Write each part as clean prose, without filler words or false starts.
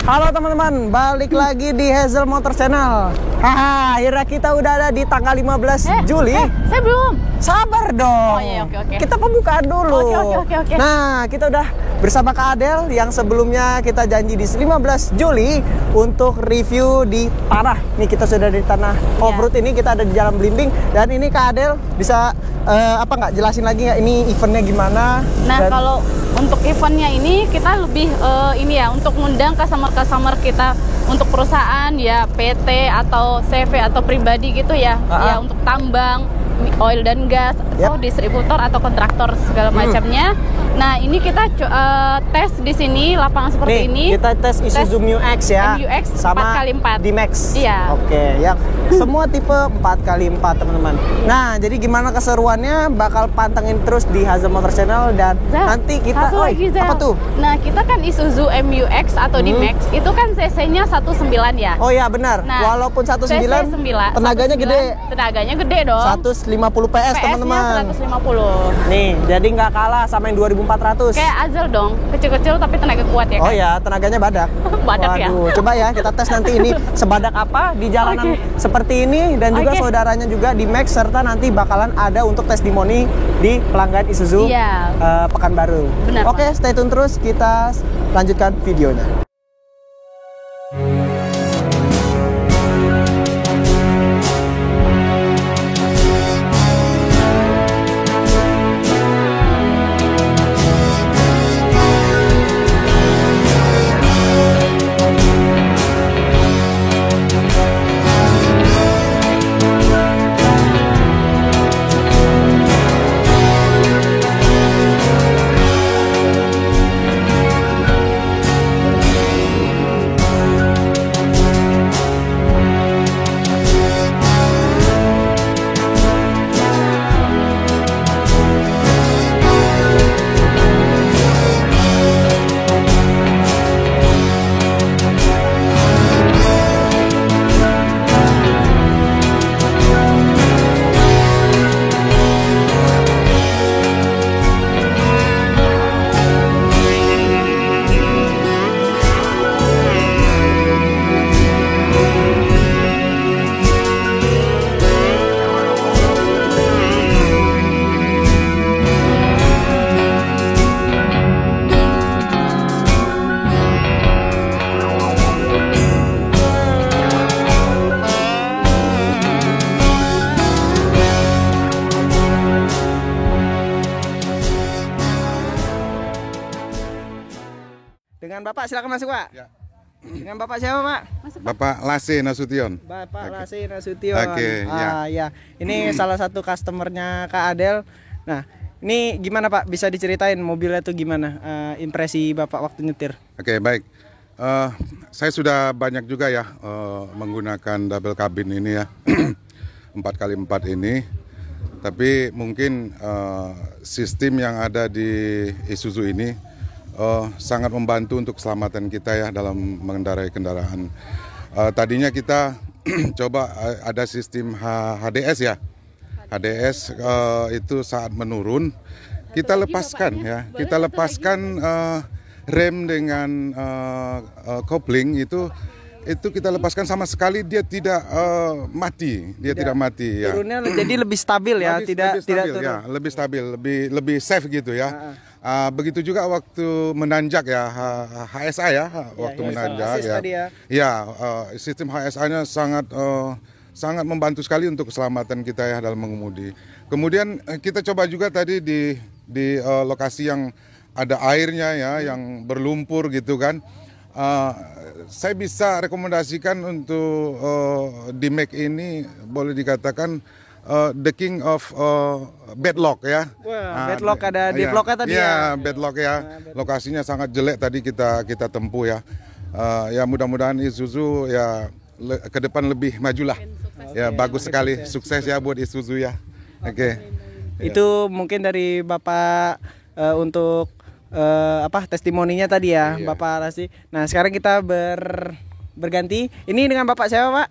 Halo teman-teman, balik lagi di Hazel Motor Channel. Haha, akhirnya kita udah ada di tanggal 15 Juli. Saya belum. Sabar dong. Oh iya, oke. Kita pembukaan dulu. Oke. Nah, kita udah bersama Kak Adel yang sebelumnya kita janji di 15 Juli untuk review di tanah. Nih kita sudah di tanah off-road ini, kita ada di Jalan Belimbing. Dan ini Kak Adel bisa jelasin lagi nggak ini eventnya gimana? Nah, kalau untuk eventnya ini kita lebih untuk mengundang customer kita untuk perusahaan ya, PT atau CV atau pribadi gitu ya. Ya untuk tambang, oil dan gas, atau distributor atau kontraktor segala macamnya. Nah, ini kita tes di sini lapangan seperti ini. Kita tes Isuzu MU-X ya. MU-X sama 4x4 D-Max. Iya. Oke, yang semua tipe 4x4 teman-teman. Nah, jadi gimana keseruannya bakal pantengin terus di Hazel Motor Channel dan nanti kita apa tuh? Nah, kita kan Isuzu MU-X atau D-Max itu kan cc-nya 19 ya. Oh ya benar. Nah, walaupun 19 tenaganya 19, gede. Tenaganya gede dong. 150 PS teman-teman. 150. Nih, jadi nggak kalah sama yang 2400. Kayak Azel dong, kecil-kecil tapi tenaga kuat ya kan? Oh ya, tenaganya badak. Badak. Waduh, ya. coba ya kita tes nanti ini sebadak apa di jalanan seperti ini dan juga saudaranya juga di Max, serta nanti bakalan ada untuk testimoni di pelanggan Isuzu Pekanbaru. Benar. Oke, stay tune terus, kita lanjutkan videonya. Dengan Bapak silakan masuk, Pak. Ya. Dengan Bapak siapa, Pak? Bapak Lase Nasution. Bapak Lase Nasution. Oke, ya. Ini salah satu customernya Kak Adel. Nah, ini gimana Pak? Bisa diceritain mobilnya tuh gimana? Impresi Bapak waktu nyetir? Oke, baik. Saya sudah banyak juga ya menggunakan double cabin ini ya, 4x4 ini. Tapi mungkin sistem yang ada di Isuzu ini sangat membantu untuk keselamatan kita ya dalam mengendarai kendaraan. Tadinya kita coba ada sistem HDS ya. HDS itu saat menurun kita lepaskan ya. Kita lepaskan rem dengan kopling itu kita lepaskan sama sekali dia tidak mati. Dia tidak mati ya. Turunnya jadi lebih stabil ya, tidak turun. Ya, lebih stabil, lebih safe gitu ya. Begitu juga waktu menanjak ya, HSA ya, waktu menanjak ya. Sistem HSA-nya sangat membantu sekali untuk keselamatan kita ya dalam mengemudi. Kemudian kita coba juga tadi di lokasi yang ada airnya ya, yang berlumpur gitu kan. Saya bisa rekomendasikan untuk D-Max ini boleh dikatakan the king of bad luck ya. Bad luck ada di vlognya tadi ya. Bad luck ya. Lokasinya sangat jelek tadi kita tempuh ya. Ya mudah-mudahan Isuzu ya ke depan lebih majulah. Ya bagus sekali, sukses ya buat Isuzu ya. Oke. Itu mungkin dari Bapak untuk testimoninya tadi ya, Bapak Rasi. Nah, sekarang kita berganti. Ini dengan Bapak siapa, Pak?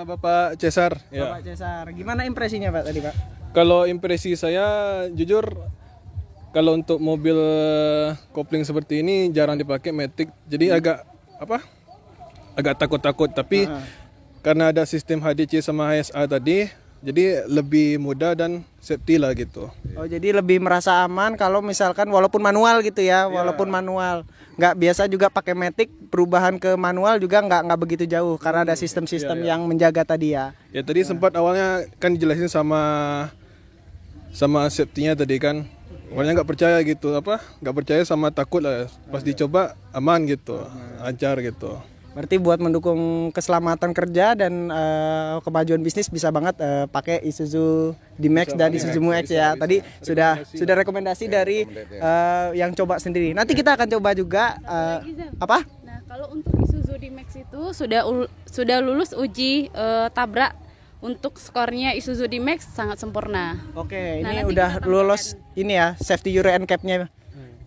Bapak Cesar. Bapak Cesar. Gimana impresinya, Pak, tadi, Pak? Kalau impresi saya, jujur, kalau untuk mobil kopling seperti ini jarang dipakai Matic. Jadi agak agak takut-takut, tapi karena ada sistem HDC sama HSA tadi, jadi lebih mudah dan safety lah gitu. Oh, jadi lebih merasa aman kalau misalkan walaupun manual gitu ya, walaupun manual. Nggak biasa juga pakai matic, perubahan ke manual juga nggak begitu jauh karena ada sistem-sistem yang menjaga tadi ya. Ya tadi sempat awalnya kan dijelasin sama safety-nya tadi kan. Awalnya nggak percaya gitu, nggak percaya sama takut lah. Pas dicoba aman gitu, lancar gitu. Berarti buat mendukung keselamatan kerja dan kemajuan bisnis bisa banget pakai Isuzu D-Max dan Isuzu Mu-X ya. Tadi sudah rekomendasi dari yang coba sendiri. Nanti kita akan coba juga apa? Nah, kalau untuk Isuzu D-Max itu sudah lulus uji tabrak. Untuk skornya Isuzu D-Max sangat sempurna. Oke, ini udah lulus ini ya, safety Euro NCAP-nya.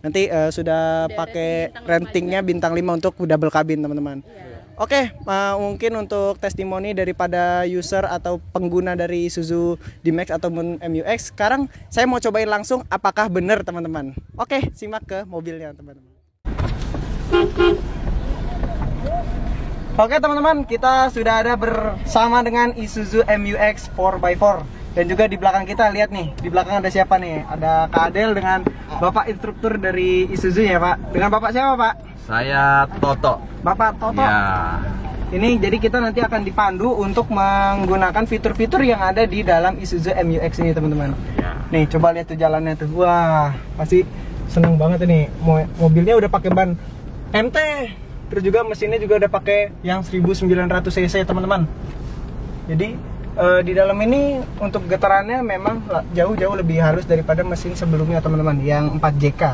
Nanti sudah pakai ratingnya bintang 5 untuk double cabin teman-teman. Oke, mungkin untuk testimoni daripada user atau pengguna dari Isuzu D-Max atau MU-X. Sekarang saya mau cobain langsung apakah benar teman-teman. Oke, simak ke mobilnya teman-teman. Oke teman-teman, kita sudah ada bersama dengan Isuzu MU-X 4x4. Dan juga di belakang kita, lihat nih, di belakang ada siapa nih? Ada Kak Adel dengan Bapak instruktur dari Isuzu ya Pak. Dengan Bapak siapa Pak? Saya Toto. Bapak Toto? Ya. Ini jadi kita nanti akan dipandu untuk menggunakan fitur-fitur yang ada di dalam Isuzu MU-X ini teman-teman. Ya. Nih coba lihat tuh jalannya tuh. Wah, pasti seneng banget ini. Mobilnya udah pakai ban MT. Terus juga mesinnya juga udah pakai yang 1900 cc teman-teman. Jadi di dalam ini untuk getarannya memang jauh-jauh lebih halus daripada mesin sebelumnya teman-teman yang 4JK.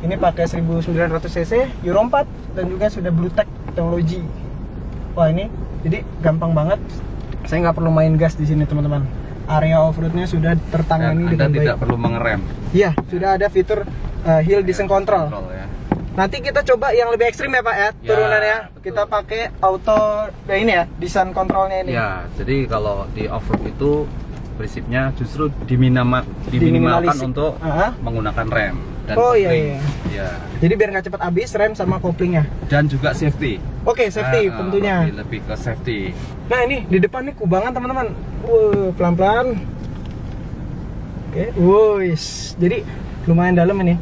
Ini pakai 1900 cc Euro 4 dan juga sudah BlueTech teknologi. Wah ini jadi gampang banget. Saya nggak perlu main gas di sini teman-teman. Area off-roadnya sudah tertangani dengan baik. Anda tidak perlu mengerem. Iya, sudah ada fitur hill descent control. Ya. Nanti kita coba yang lebih ekstrim ya Pak ya, turunannya. Betul. Kita pakai auto ini ya, descent controlnya ini. Ya, jadi kalau di off-road itu prinsipnya justru diminimalkan untuk menggunakan rem dan kopling. Ya. Jadi biar nggak cepat habis rem sama koplingnya. Dan juga safety. Oke, safety tentunya. Lebih ke safety. Nah ini di depan nih kubangan teman-teman. Pelan-pelan. Oke, wush. Jadi lumayan dalam ini.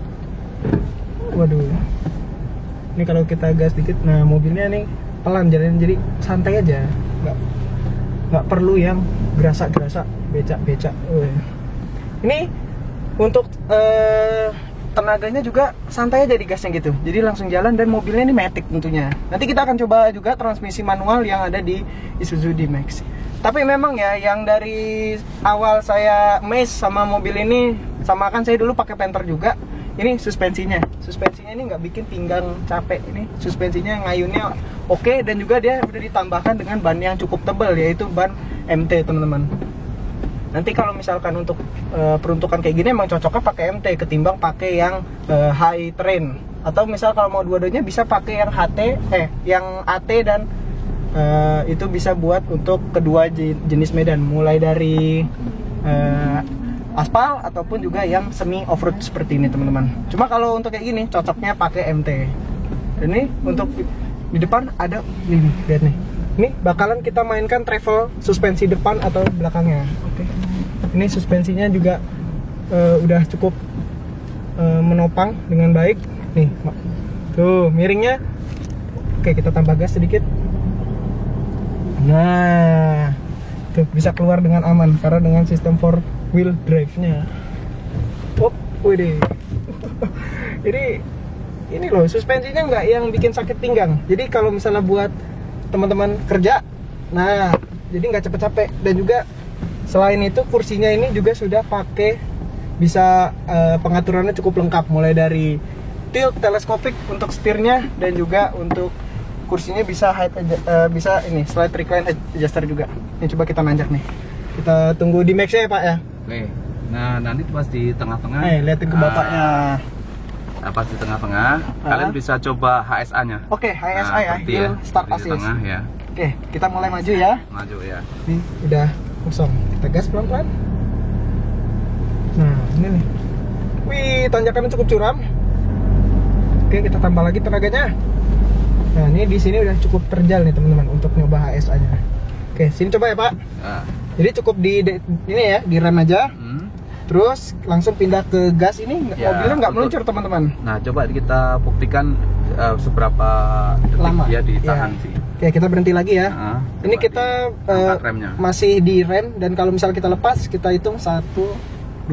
Waduh. Ini kalau kita gas dikit, nah mobilnya nih pelan jalannya, jadi santai aja, nggak perlu yang gerasa-gerasa, becak-becak. Ini untuk tenaganya juga santai aja di gasnya gitu, jadi langsung jalan dan mobilnya ini matic tentunya. Nanti kita akan coba juga transmisi manual yang ada di Isuzu D-Max. Tapi memang ya, yang dari awal saya amazed sama mobil ini, sama kan saya dulu pakai Panther juga. Ini suspensinya ini nggak bikin pinggang capek. Ini suspensinya ngayunnya oke, dan juga dia udah ditambahkan dengan ban yang cukup tebal, yaitu ban MT teman-teman. Nanti kalau misalkan untuk peruntukan kayak gini emang cocoknya pakai MT ketimbang pakai yang high terrain. Atau misal kalau mau dua-duanya bisa pakai yang yang AT dan itu bisa buat untuk kedua jenis medan, mulai dari aspal ataupun juga yang semi off-road seperti ini teman-teman. Cuma kalau untuk kayak gini cocoknya pakai MT. Dan ini untuk di depan ada nih, lihat nih. Ini bakalan kita mainkan travel suspensi depan atau belakangnya. Oke. Ini suspensinya juga udah cukup menopang dengan baik. Nih, tuh miringnya. Oke, kita tambah gas sedikit. Nah, tuh bisa keluar dengan aman karena dengan sistem 4-wheel drive-nya. Wih. Ini loh, suspensinya nggak yang bikin sakit pinggang. Jadi kalau misalnya buat teman-teman kerja, nah jadi nggak capek-capek. Dan juga selain itu kursinya ini juga sudah pakai bisa pengaturannya cukup lengkap, mulai dari tilt teleskopik untuk setirnya, dan juga untuk kursinya bisa bisa ini slide recline adjuster juga. Ini coba kita nanjak nih. Kita tunggu di Max-nya ya Pak ya. Oke. Nah, nanti pas di tengah-tengah. Liatin ke bapaknya. Nah, pas di tengah-tengah, kalian bisa coba HSA-nya. Oke, HSA ya, ya. start Di assist. tengah ya. Oke, kita mulai maju ya. Maju ya. Nih, udah kosong. Kita gas pelan-pelan. Nah, ini nih. Wih, tanjakannya cukup curam. Oke, kita tambah lagi tenaganya. Nah, ini di sini udah cukup terjal nih teman-teman untuk nyoba HSA-nya. Oke, sini coba ya Pak. Nah. Jadi cukup ini ya, di rem aja. Terus langsung pindah ke gas ini, Ya, mobilnya nggak meluncur teman-teman. Nah, coba kita buktikan seberapa detik Lama dia ditahan ya. sih. Oke, kita berhenti lagi ya. Nah, ini coba kita diangkat remnya. masih di rem, dan kalau misalnya kita lepas, kita hitung 1,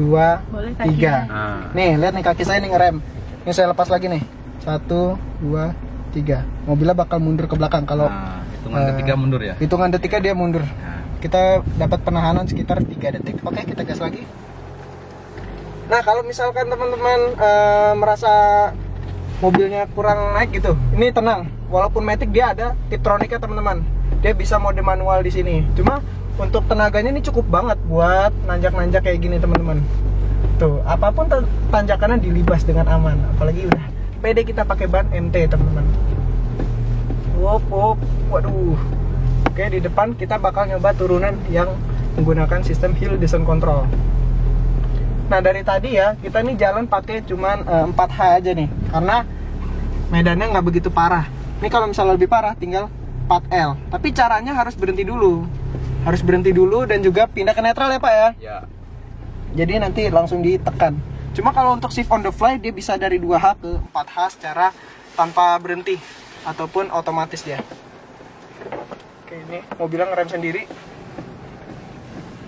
2, Boleh 3. Nah. Nih, lihat nih kaki saya nih ngerem. Ini saya lepas lagi nih. 1, 2, 3. Mobilnya bakal mundur ke belakang kalau Nah, hitungan ketiga mundur ya. hitungan detiknya dia mundur. Nah. Kita dapat penahanan sekitar 3 detik. Oke, kita gas lagi. Nah, kalau misalkan teman-teman merasa mobilnya kurang naik gitu, ini tenang. Walaupun Matic dia ada Tiptronic-nya teman-teman. Dia bisa mode manual di sini. Cuma untuk tenaganya ini cukup banget buat nanjak-nanjak kayak gini teman-teman. Tuh, apapun tanjakannya dilibas dengan aman. Apalagi udah pede kita pakai ban MT teman-teman. Wop, waduh. Oke, di depan kita bakal nyoba turunan yang menggunakan sistem hill descent control. Nah, dari tadi ya, kita nih jalan pakai cuman 4H aja nih, karena medannya nggak begitu parah. Ini kalau misalnya lebih parah, tinggal 4L. Tapi caranya harus berhenti dulu. Harus berhenti dulu dan juga pindah ke netral ya Pak ya? Ya. Jadi nanti langsung ditekan. Cuma kalau untuk shift on the fly, dia bisa dari 2H ke 4H secara tanpa berhenti ataupun otomatis dia. Oke, ini mobilnya ngerem sendiri.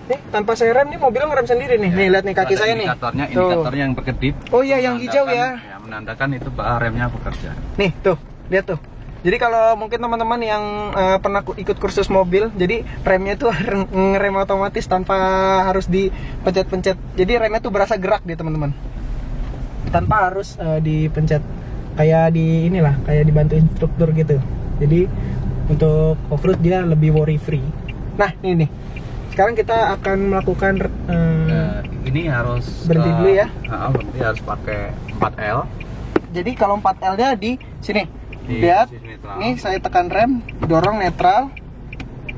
Nih, tanpa saya rem nih mobilnya ngerem sendiri nih. Ya. Nih, lihat nih kaki saya nih. Indikatornya yang berkedip. Oh iya, yang hijau ya. Ya, menandakan itu bahwa remnya bekerja. Nih, tuh, lihat tuh. Jadi kalau mungkin teman-teman yang pernah ikut kursus mobil, jadi remnya tuh ngerem otomatis tanpa harus dipencet-pencet. Jadi remnya tuh berasa gerak dia teman-teman. Tanpa harus dipencet. Kayak di inilah, kayak dibantu instruktur gitu. Jadi untuk off-road dia lebih worry free. Nah, ini nih. Sekarang kita akan melakukan Ini harus berhenti dulu ya. Berhenti harus pakai 4L. Jadi kalau 4L-nya di sini. Di Lihat. sisi netral. Nih saya tekan rem, dorong netral,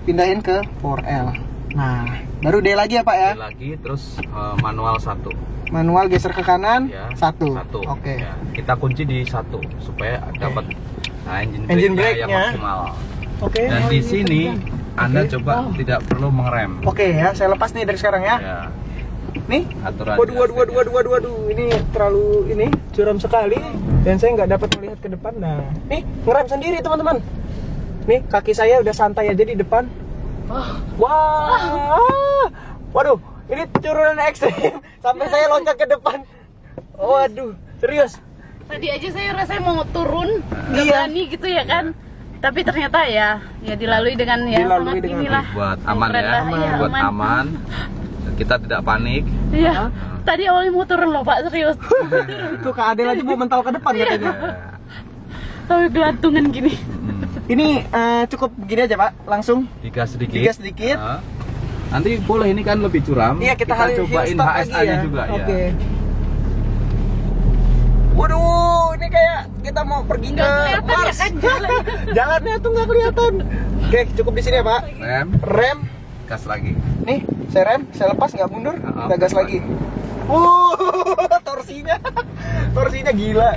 pindahin ke 4L. Nah, baru D lagi ya Pak ya. D lagi, terus manual 1. Manual geser ke kanan, Ya, 1. 1. Oke. Ya, kita kunci di 1 supaya dapat engine Engine brake-nya yang brake-nya. maksimal. Oke. Dan oh, di ini sini terbang. Anda Oke. coba tidak perlu mengerem. Oke ya, saya lepas nih dari sekarang ya. Ya, Nih. aturan Waduh. Ini terlalu curam sekali dan saya nggak dapat melihat ke depan. Nah, nih ngerem sendiri teman-teman. Nih kaki saya udah santai aja di depan. Wah. Waduh, ini turunan ekstrim sampai saya loncat ke depan. Waduh, serius. Tadi aja saya rasa mau turun, nggak Iya. berani gitu ya kan. Tapi ternyata ya dilalui dengan Dilalui sangat dengan inilah. buat aman Keren ya, lah, iya, buat aman. Kita tidak panik. Iya. Tadi awalnya mau turun loh Pak, serius. Tuh Kak Adel aja mau mental ke depan katanya. Sampai gelantungan gini. Ini cukup gini aja Pak, langsung Digas sedikit. digas sedikit. Nah, nanti boleh, ini kan lebih curam. Iya, kita cobain hill start HSA-nya lagi juga ya. Oke. Waduh, ini kayak kita mau pergi ke Nggak kelihatan ya Mars. kan jalan. Jalannya tuh nggak kelihatan. Oke, cukup di sini ya Pak. Rem, Rem, gas lagi. nih saya rem, saya lepas nggak mundur, kita gas lagi. Torsinya gila.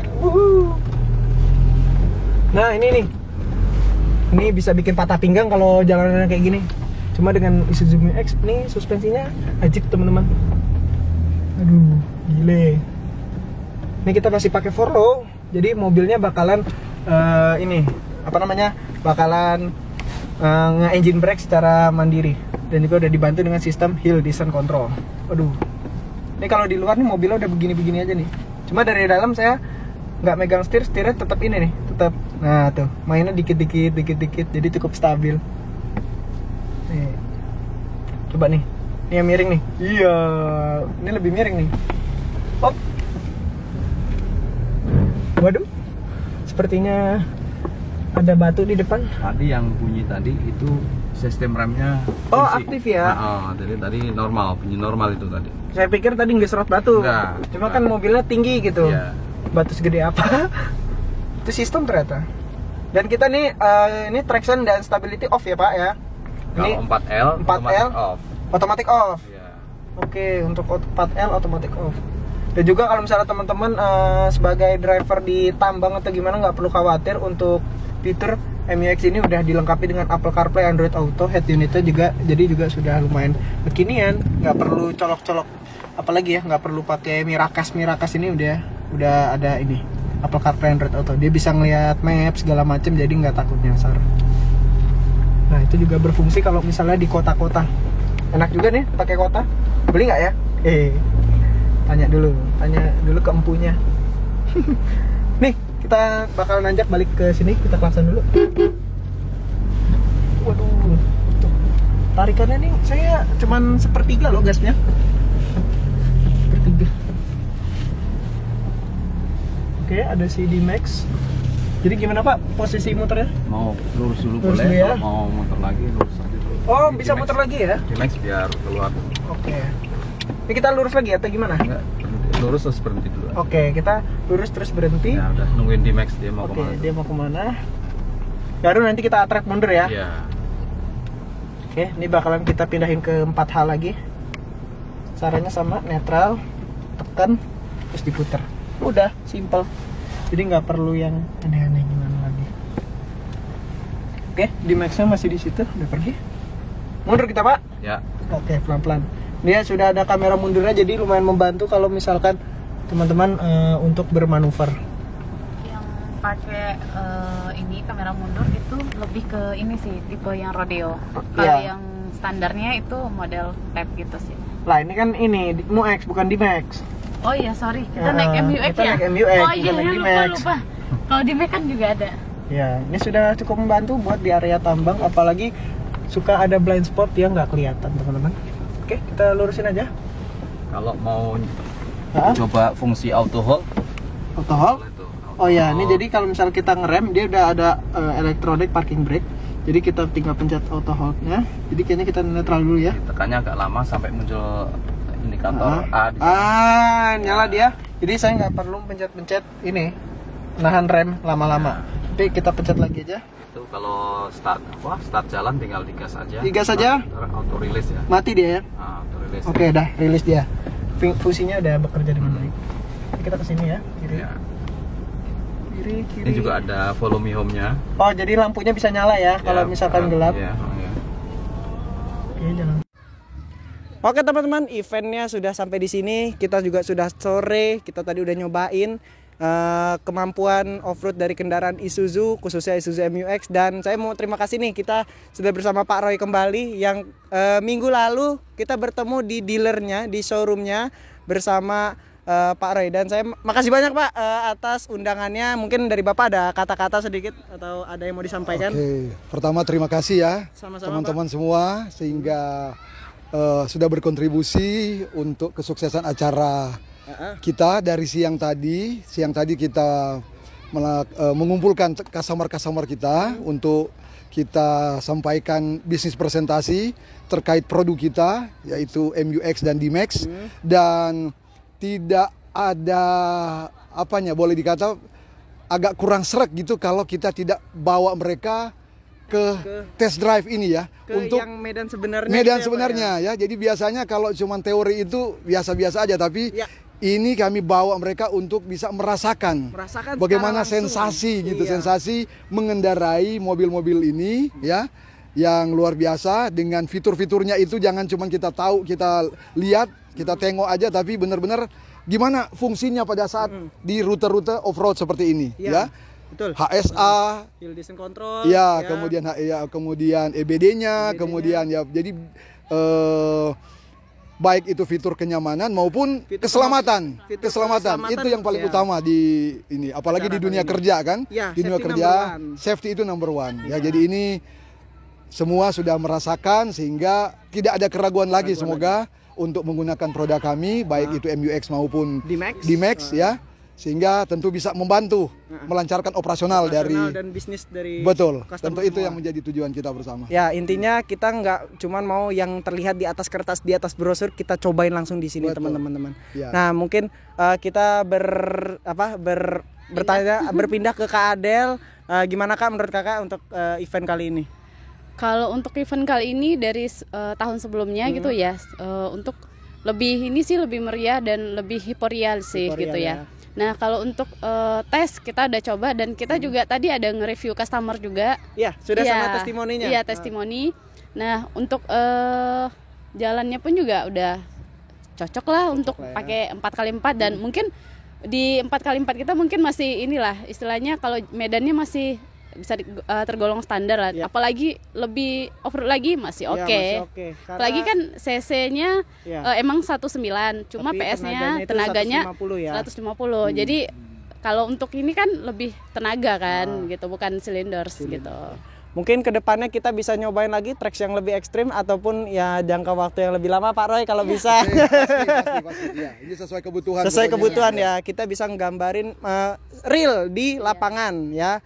Nah ini bisa bikin patah pinggang kalau jalanannya kayak gini. Cuma dengan Isuzu Mu-X nih suspensinya ajib teman-teman. Aduh, gile. Ini kita masih pakai forlow, jadi mobilnya bakalan bakalan nge-engine brake secara mandiri, dan juga udah dibantu dengan sistem hill descent control. Waduh, ini kalau di luar nih mobilnya udah begini-begini aja nih. Cuma dari dalam saya nggak megang setirnya tetap ini nih, tetap. Nah tuh, mainnya dikit-dikit, jadi cukup stabil. Nih, coba nih, ini yang miring nih. Iya, ini lebih miring nih. Hop. Waduh, sepertinya ada batu di depan. Tadi yang bunyi tadi itu sistem remnya Oh, fungsi. aktif ya? Jadi tadi normal, bunyi normal itu tadi. Saya pikir tadi nggak serot batu. Enggak, Cuma enggak. kan mobilnya tinggi gitu. Iya. Batu segede apa? Itu sistem ternyata. Dan kita nih ini traction dan stability off ya Pak ya. Ini Kalau 4L, 4L automatic off. automatic off. Iya. Oke, untuk 4L automatic off. Dan juga kalau misalnya teman-teman sebagai driver di tambang atau gimana, nggak perlu khawatir untuk fitur MUX ini udah dilengkapi dengan Apple CarPlay, Android Auto, head unitnya juga jadi juga sudah lumayan kekinian, nggak perlu colok-colok, apalagi ya nggak perlu pakai Miracast ini udah ada ini Apple CarPlay, Android Auto, dia bisa ngelihat map segala macam jadi nggak takut nyasar. Nah itu juga berfungsi kalau misalnya di kota-kota, enak juga nih pakai kota, beli nggak ya? Tanya dulu ke empunya. Nih kita bakal nanjak balik ke sini, kita klakson dulu. Waduh, tuh. Tarikannya nih saya cuman 1/3 loh gasnya. 1/3. Oke, ada si D-Max. Jadi gimana Pak posisi motornya? Mau lurus dulu Lurus boleh, dulu ya? kalau mau muter lagi lurus aja dulu. Oh, Ini bisa D-Max. muter lagi ya? D-Max biar keluar. Oke. Ini kita lurus lagi atau gimana? Enggak, lurus terus berhenti dulu. Oke, kita lurus terus berhenti. Ya udah nungguin D-Max dia mau Oke, kemana. dia mau kemana? Baru nanti kita attract mundur ya. Iya. Oke, ini bakalan kita pindahin ke 4H lagi. Caranya sama, netral, tekan, terus diputer. Udah, simple. Jadi nggak perlu yang aneh-aneh gimana lagi. Oke, di Max-nya masih di situ, udah pergi. Mundur kita Pak. Ya. Oke, pelan-pelan. Dia sudah ada kamera mundurnya, jadi lumayan membantu kalau misalkan teman-teman untuk bermanuver. Yang pakai ini kamera mundur itu lebih ke ini sih, tipe yang rodeo. Kalau Iya. yang standarnya itu model tap gitu sih. Lah ini kan ini MUX bukan di Max. Oh iya, sorry, kita naik MUX kita ya? naik MUX, oh iya, bukan naik lupa, D-Max. lupa. Kalau di Max kan juga ada. Ya, ini sudah cukup membantu buat di area tambang, apalagi suka ada blind spot yang nggak kelihatan teman-teman. Oke, kita lurusin aja. Kalau mau Hah? coba fungsi auto hold, Auto hold. boleh tuh. Auto Oh ya, ini hold. jadi kalau misal kita ngerem, dia udah ada electronic parking brake. Jadi kita tinggal pencet auto hold-nya. Jadi kayaknya kita netral dulu ya. Tekannya agak lama sampai muncul indikator A di sana. Nyala dia. Jadi saya nggak perlu pencet-pencet ini, nahan rem lama-lama. Tapi kita pencet lagi aja. Itu kalau start jalan tinggal digas aja. Digas aja? Auto release ya. Mati dia ya. Nah, auto release. Oke, dah rilis dia. Fungsinya udah bekerja dengan baik. Ini kita kesini ya, kiri. Ya. Kiri. Ini juga ada volume home-nya. Oh, jadi lampunya bisa nyala ya kalau misalkan gelap. Ya, ya. Oke, jalan. Oke teman-teman, eventnya sudah sampai di sini. Kita juga sudah sore. Kita tadi udah nyobain kemampuan off-road dari kendaraan Isuzu, khususnya Isuzu MUX. Dan saya mau terima kasih nih, kita sudah bersama Pak Roy kembali. Yang minggu lalu kita bertemu di dealernya, di showroomnya bersama Pak Roy. Dan saya makasih banyak Pak atas undangannya. Mungkin dari Bapak ada kata-kata sedikit atau ada yang mau disampaikan? Oke, pertama terima kasih ya Sama-sama, teman-teman semua sehingga sudah berkontribusi untuk kesuksesan acara kita dari siang tadi. Siang tadi kita mengumpulkan customer kita untuk kita sampaikan bisnis presentasi terkait produk kita yaitu MUX dan D-Max dan tidak ada boleh dikata agak kurang sreg gitu kalau kita tidak bawa mereka ke test drive ini ya, untuk yang medan sebenarnya. medan gitu ya, Pak, sebenarnya ya. Jadi biasanya kalau cuma teori itu biasa-biasa aja, tapi Ya. ini kami bawa mereka untuk bisa merasakan bagaimana secara langsung. sensasi gitu, Iya. sensasi mengendarai mobil-mobil ini ya, yang luar biasa dengan fitur-fiturnya itu. Jangan cuma kita tahu, kita lihat, kita tengok aja, tapi benar-benar gimana fungsinya pada saat di rute-rute off-road seperti ini ya. Betul. HSA, Hill descent control. ya, kemudian EBD-nya, kemudian ya, jadi baik itu fitur kenyamanan maupun Fitur keselamatan. fitur Keselamatan keselamatan, itu yang paling ya. utama di ini, apalagi di Acara dunia kali ini. kerja kan. Ya, Di dunia safety kerja, number one. safety itu number one. Ya, jadi ini semua sudah merasakan sehingga tidak ada keraguan lagi semoga untuk menggunakan produk kami, baik itu MUX maupun D-Max. D-Max ya. Sehingga tentu bisa membantu melancarkan operasional dari dan bisnis dari betul. customer Tentu itu semua. yang menjadi tujuan kita bersama. Ya, intinya kita nggak cuman mau yang terlihat di atas kertas, di atas brosur, kita cobain langsung di sini Betul. teman-teman. Ya. Nah, mungkin kita berpindah ke Kak Adel. Gimana Kak menurut Kakak untuk event kali ini? Kalau untuk event kali ini dari tahun sebelumnya gitu ya, untuk lebih ini sih lebih meriah dan lebih hiperreal sih Hiperreal gitu ya. Nah, kalau untuk tes kita udah coba dan kita juga tadi ada nge-review customer juga. Iya, sudah sama testimoninya. Iya, testimoni. Nah, untuk jalannya pun juga udah cocok lah untuk pakai 4x4 dan mungkin di 4x4 kita mungkin masih inilah istilahnya kalau medannya masih bisa tergolong standar lah. Apalagi lebih off-road lagi masih oke. Apalagi kan cc-nya emang 19, cuma PS-nya tenaganya 150. Jadi kalau untuk ini kan lebih tenaga kan gitu, bukan cylinders gitu. Mungkin kedepannya kita bisa nyobain lagi tracks yang lebih ekstrim ataupun ya jangka waktu yang lebih lama Pak Roy kalau bisa. Pasti. Ya, ini sesuai kebutuhan. Sesuai kebutuhan ya. Kita bisa nggambarin real di lapangan ya.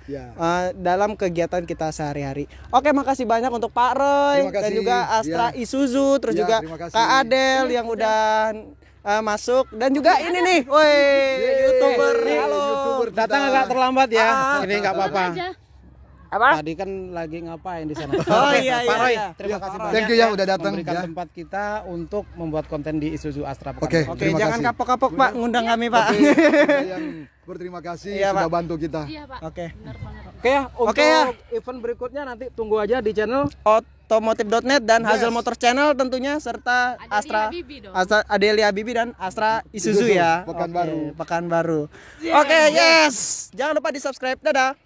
Dalam kegiatan kita sehari-hari. Oke, makasih banyak untuk Pak Roy dan juga Astra Isuzu, terus juga Kak Adel yang udah masuk dan juga ini nih, woi YouTuber nih. Halo. Datang agak terlambat ya. Ini nggak apa-apa. Apa? Tadi kan lagi ngapain di sana? Oh iya. Pak Roy, terima kasih banyak. Thank you ya udah datang. Memberikan tempat kita untuk membuat konten di Isuzu Astra. Oke, jangan kapok-kapok Pak, ngundang kami Pak. Yang berterima kasih sudah bantu kita. Iya, Pak. Oke. Oke ya, untuk event berikutnya nanti tunggu aja di channel Otomotif.net dan Hazel Motor Channel tentunya serta Adelia Bibi dan Astra Isuzu ya. Pekanbaru. Pekanbaru. Oke, yes. Jangan lupa di-subscribe. Dadah.